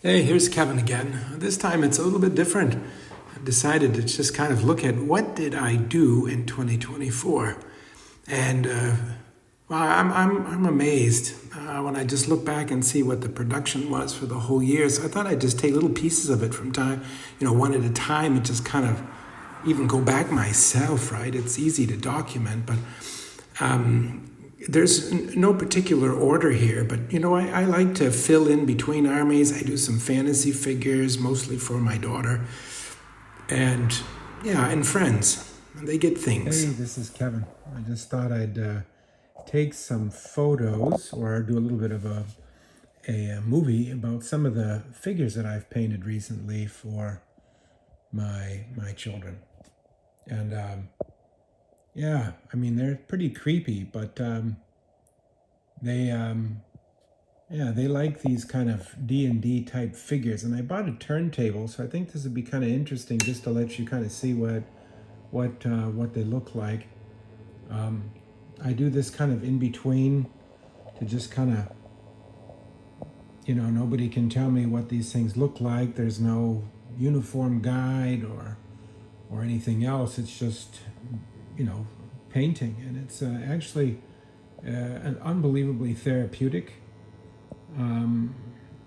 Hey, here's Kevin again. This time it's a little bit different. I've decided to just kind of look at what did I do in 2024, and well, I'm amazed when I just look back and see what the production was for the whole year. So I thought I'd just take little pieces of it from time, one at a time, and just kind of even go back myself. Right? It's easy to document, but there's no particular order here, but I like to fill in between armies. I do some fantasy figures, mostly for my daughter, and and friends. They get things. Hey, this is Kevin. I just thought I'd take some photos or do a little bit of a movie about some of the figures that I've painted recently for my children. And they're pretty creepy, but they they like these kind of D&D type figures. And I bought a turntable, so I think this would be kind of interesting just to let you kind of see what they look like. I do this kind of in between to just kind of, nobody can tell me what these things look like. There's no uniform guide or anything else. It's just, painting, and it's actually an unbelievably therapeutic in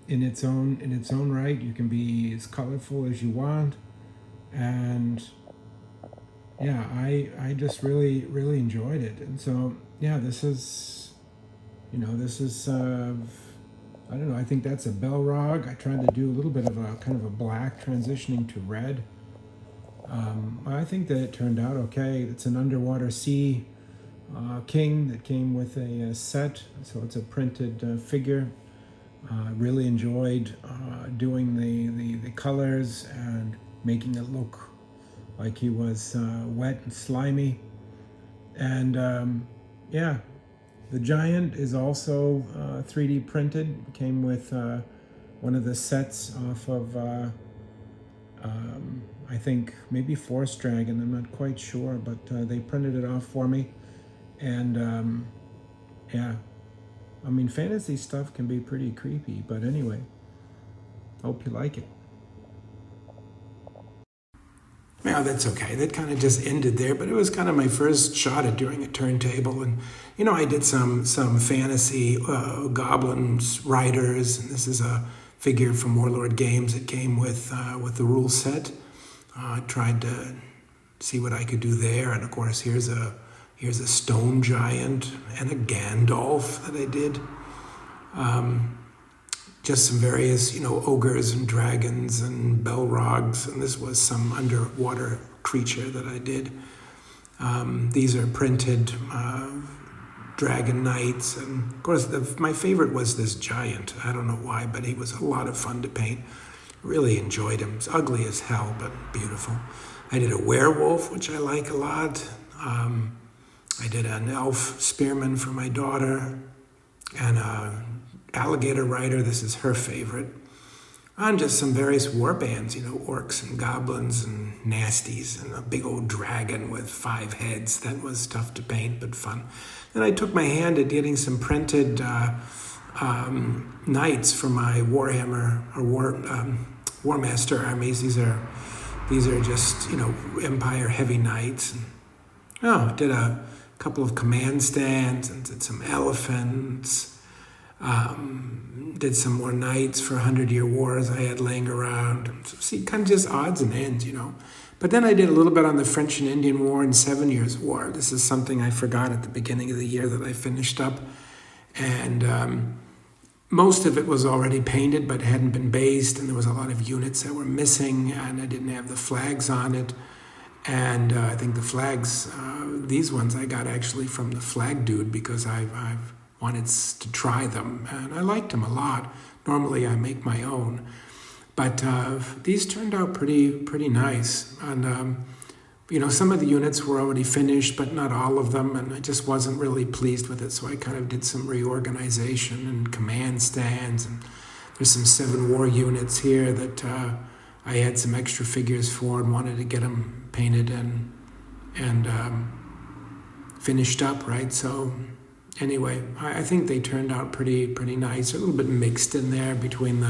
its own right. You can be as colorful as you want, and I just really enjoyed it. And so this is I don't know, I think that's a Belrog. I tried to do a little bit of a kind of a black transitioning to red. I think that it turned out okay. It's an underwater sea king that came with a set, so it's a printed figure. Really enjoyed doing the colors and making it look like he was wet and slimy. And the giant is also 3D printed. Came with one of the sets off of I think maybe Force Dragon. I'm not quite sure, but they printed it off for me. And fantasy stuff can be pretty creepy, but anyway, hope you like it. Yeah, that's okay. That kind of just ended there, but it was kind of my first shot at doing a turntable. And, I did some fantasy goblins riders, and this is a figure from Warlord Games that came with the rule set. I tried to see what I could do there, and of course here's a stone giant and a Gandalf that I did. Just some various, ogres and dragons and Belrogs, and this was some underwater creature that I did. These are printed dragon knights, and of course my favorite was this giant. I don't know why, but he was a lot of fun to paint. Really enjoyed him. It's ugly as hell, but beautiful. I did a werewolf, which I like a lot. I did an elf spearman for my daughter, and a alligator rider. This is her favorite. And just some various war bands, orcs and goblins and nasties, and a big old dragon with 5 heads. That was tough to paint, but fun. Then I took my hand at getting some printed knights for my Warhammer or War Master armies. These are just Empire heavy knights. Did a couple of command stands and did some elephants. Did some more knights for 100-Year Wars I had laying around. So, see, kind of just odds and ends, But then I did a little bit on the French and Indian War and 7 Years' War. This is something I forgot at the beginning of the year that I finished up. And most of it was already painted but hadn't been based, and there was a lot of units that were missing, and I didn't have the flags on it. And I think the flags, these ones I got actually from the flag dude because I've wanted to try them, and I liked them a lot. Normally I make my own, but these turned out pretty nice. And some of the units were already finished, but not all of them, and I just wasn't really pleased with it, so I kind of did some reorganization and command stands, and there's some 7 war units here that I had some extra figures for and wanted to get them painted and finished up, right? So anyway, I think they turned out pretty nice. A little bit mixed in there between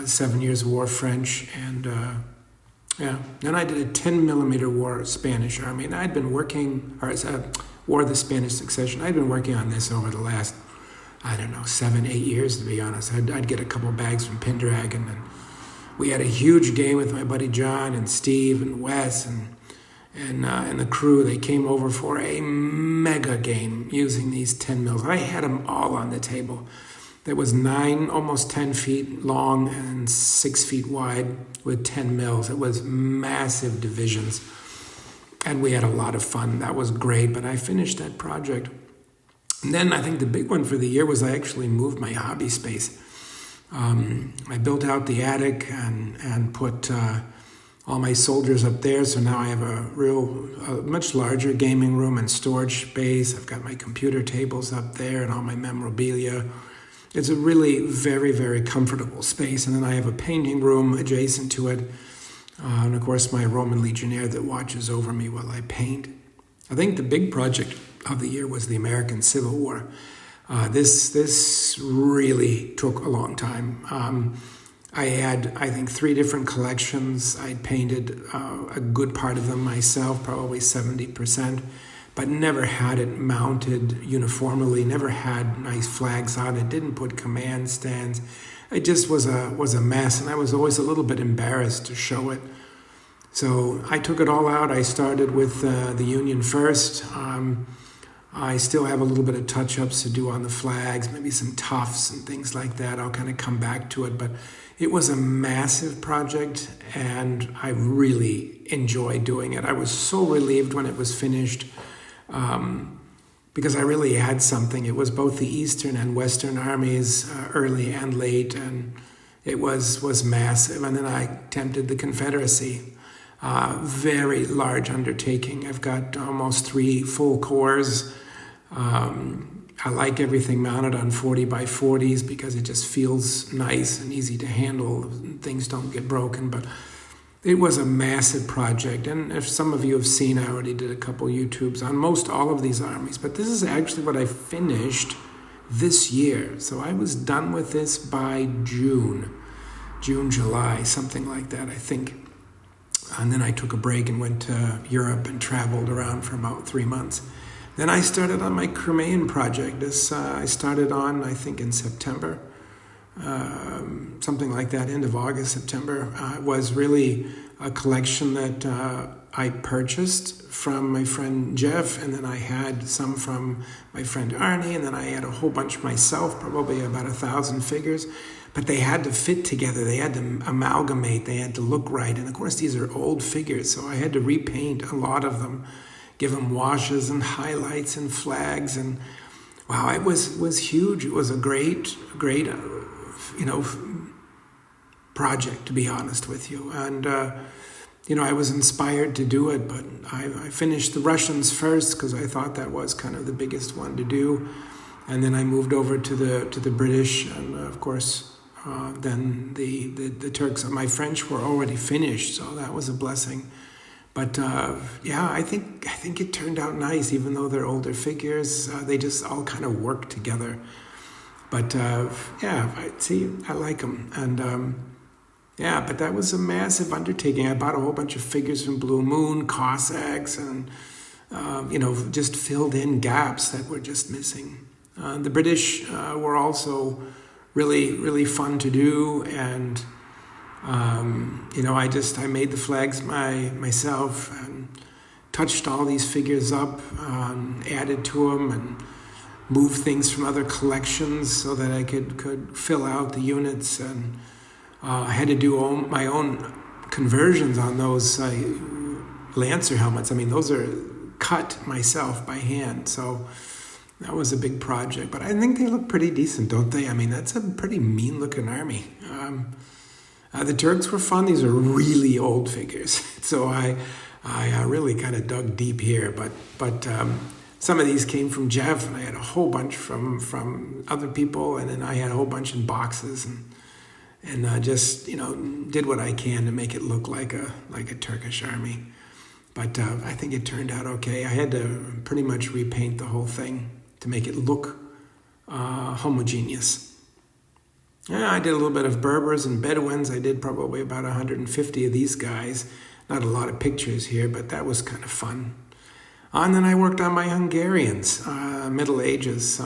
7 Years' War French, and yeah. Then I did a 10 millimeter War Spanish Army, and I'd been working, or War of the Spanish Succession. I'd been working on this over the last, I don't know, 7, 8 years, to be honest. I'd get a couple bags from Pendragon, and we had a huge game with my buddy John and Steve and Wes and the crew. They came over for a mega game using these 10 mils. I had them all on the table. That was 9, almost 10 feet long and 6 feet wide with 10 mils. It was massive divisions. And we had a lot of fun. That was great, but I finished that project. And then I think the big one for the year was I actually moved my hobby space. I built out the attic and put all my soldiers up there. So now I have a much larger gaming room and storage space. I've got my computer tables up there and all my memorabilia. It's a really very, very comfortable space. And then I have a painting room adjacent to it. And of course, my Roman Legionnaire that watches over me while I paint. I think the big project of the year was the American Civil War. This really took a long time. I had, I think, 3 different collections. I painted a good part of them myself, probably 70%, but never had it mounted uniformly, never had nice flags on it, didn't put command stands. It just was a mess, and I was always a little bit embarrassed to show it. So I took it all out. I started with the Union first. I still have a little bit of touch-ups to do on the flags, maybe some tufts and things like that. I'll kind of come back to it, but it was a massive project, and I really enjoyed doing it. I was so relieved when it was finished because I really had something. It was both the Eastern and Western armies, early and late, and it was massive. And then I attempted the Confederacy. Very large undertaking. I've got almost 3 full corps. I like everything mounted on 40 by 40s because it just feels nice and easy to handle. Things don't get broken, but it was a massive project. And if some of you have seen, I already did a couple YouTubes on most all of these armies, but this is actually what I finished this year. So I was done with this by June, July, something like that, I think. And then I took a break and went to Europe and traveled around for about 3 months. Then I started on my Crimean project. I started on, I think, in September, something like that, end of August, September. It was really a collection that I purchased from my friend Jeff, and then I had some from my friend Arnie, and then I had a whole bunch myself, probably about 1,000 figures. But they had to fit together. They had to amalgamate. They had to look right. And of course, these are old figures, so I had to repaint a lot of them, give them washes and highlights and flags. And wow, it was huge. It was a great, project, to be honest with you. And I was inspired to do it, but I finished the Russians first because I thought that was kind of the biggest one to do. And then I moved over to the British, and of course. Then the Turks. My French were already finished, so that was a blessing. But I think it turned out nice, even though they're older figures. They just all kind of work together. But I like them. And but that was a massive undertaking. I bought a whole bunch of figures from Blue Moon, Cossacks, and just filled in gaps that were just missing. The British were also really, really fun to do, and I made the flags myself and touched all these figures up, added to them, and moved things from other collections so that I could fill out the units, and I had to do my own conversions on those Lancer helmets. I mean, those are cut myself by hand, so that was a big project, but I think they look pretty decent, don't they? I mean, that's a pretty mean-looking army. The Turks were fun. These are really old figures, so I really kind of dug deep here. But some of these came from Jeff, and I had a whole bunch from other people, and then I had a whole bunch in boxes, and just did what I can to make it look like a Turkish army. But I think it turned out okay. I had to pretty much repaint the whole thing to make it look homogeneous. Yeah, I did a little bit of Berbers and Bedouins. I did probably about 150 of these guys. Not a lot of pictures here, but that was kind of fun. And then I worked on my Hungarians, Middle Ages.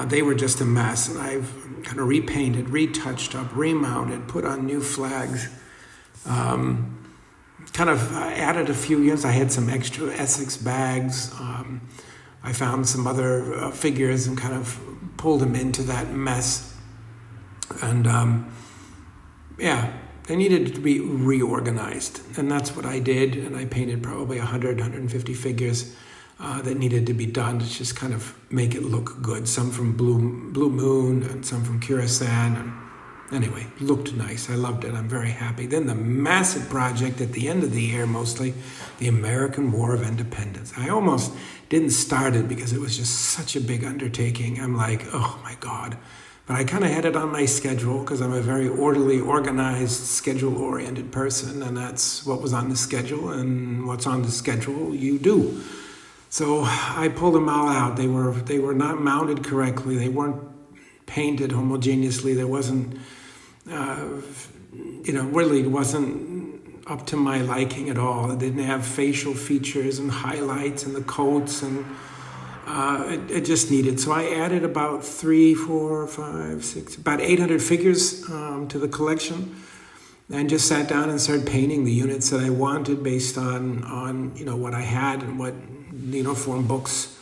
They were just a mess, and I've kind of repainted, retouched up, remounted, put on new flags. Kind of added a few years. I had some extra Essex bags. I found some other figures and kind of pulled them into that mess. And yeah, they needed to be reorganized. And that's what I did. And I painted probably 100, 150 figures that needed to be done to just kind of make it look good. Some from Blue Moon and some from Kurasan. And anyway, looked nice. I loved it. I'm very happy. Then the massive project at the end of the year, mostly, the American War of Independence. I almost didn't start it because it was just such a big undertaking. I'm like, oh my God. But I kind of had it on my schedule because I'm a very orderly, organized, schedule-oriented person, and that's what was on the schedule, and what's on the schedule, you do. So I pulled them all out. They were not mounted correctly. They weren't painted homogeneously. There wasn't, really it wasn't up to my liking at all. It didn't have facial features and highlights and the coats, and it just needed. So I added about 800 figures to the collection, and just sat down and started painting the units that I wanted based on what I had and what the uniform books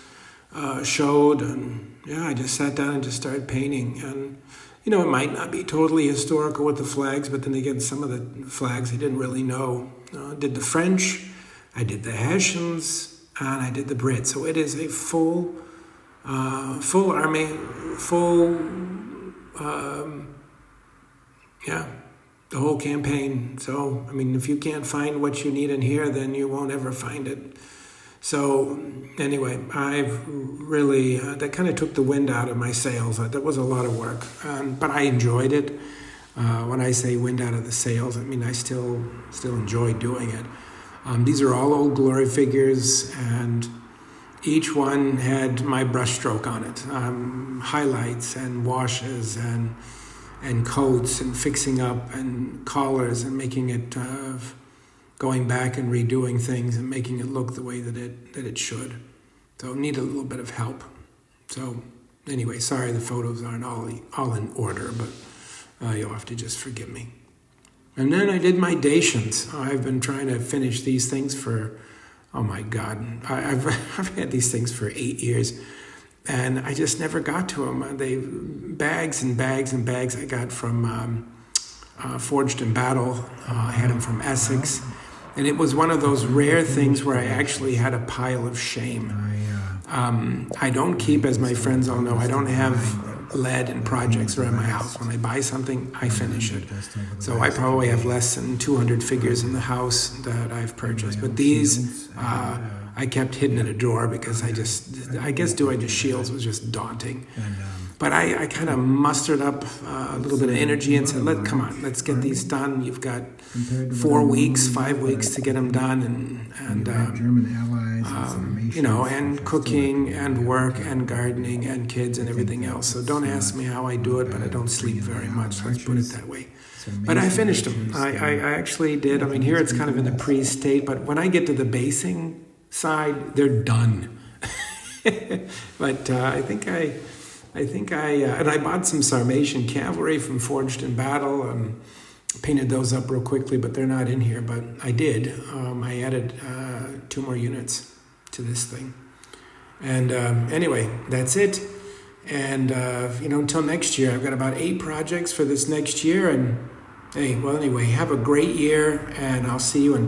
showed. And yeah, I just sat down and just started painting. And it might not be totally historical with the flags, but then again, some of the flags I didn't really know. I did the French, I did the Hessians, and I did the Brits. So it is a full army, the whole campaign. So, if you can't find what you need in here, then you won't ever find it. So anyway, I've really, that kind of took the wind out of my sails. That was a lot of work, but I enjoyed it. When I say wind out of the sails, I still enjoy doing it. These are all Old Glory figures, and each one had my brushstroke on it. Highlights and washes and coats and fixing up and collars and making it, going back and redoing things and making it look the way that it should. So need a little bit of help. So anyway, sorry the photos aren't all in order, but you'll have to just forgive me. And then I did my Dacians. I've been trying to finish these things for, oh my God, I've had these things for 8 years, and I just never got to them. They bags and bags and bags I got from Forged in Battle. I had them from Essex, and it was one of those rare things where I actually had a pile of shame. I don't keep, as my friends all know, I don't have lead and projects around my house. When I buy something, I finish it. So I probably have less than 200 figures in the house that I've purchased. But these, I kept hidden in a drawer because I guess doing the shields was just daunting. But I kind of mustered up a little bit of energy and said, come on, let's get these done. You've got 4 weeks, 5 weeks to get them done, and and cooking and work and gardening and kids and everything else. So don't ask me how I do it, but I don't sleep very much. Let's put it that way. But I finished them. I actually did. Here it's kind of in the pre-state, but when I get to the basing side, they're done. But I think I bought some Sarmatian cavalry from Forged in Battle and painted those up real quickly, but they're not in here. But I did. I added 2 more units to this thing. And anyway, that's it. And, until next year, I've got about 8 projects for this next year. And hey, well, anyway, have a great year, and I'll see you in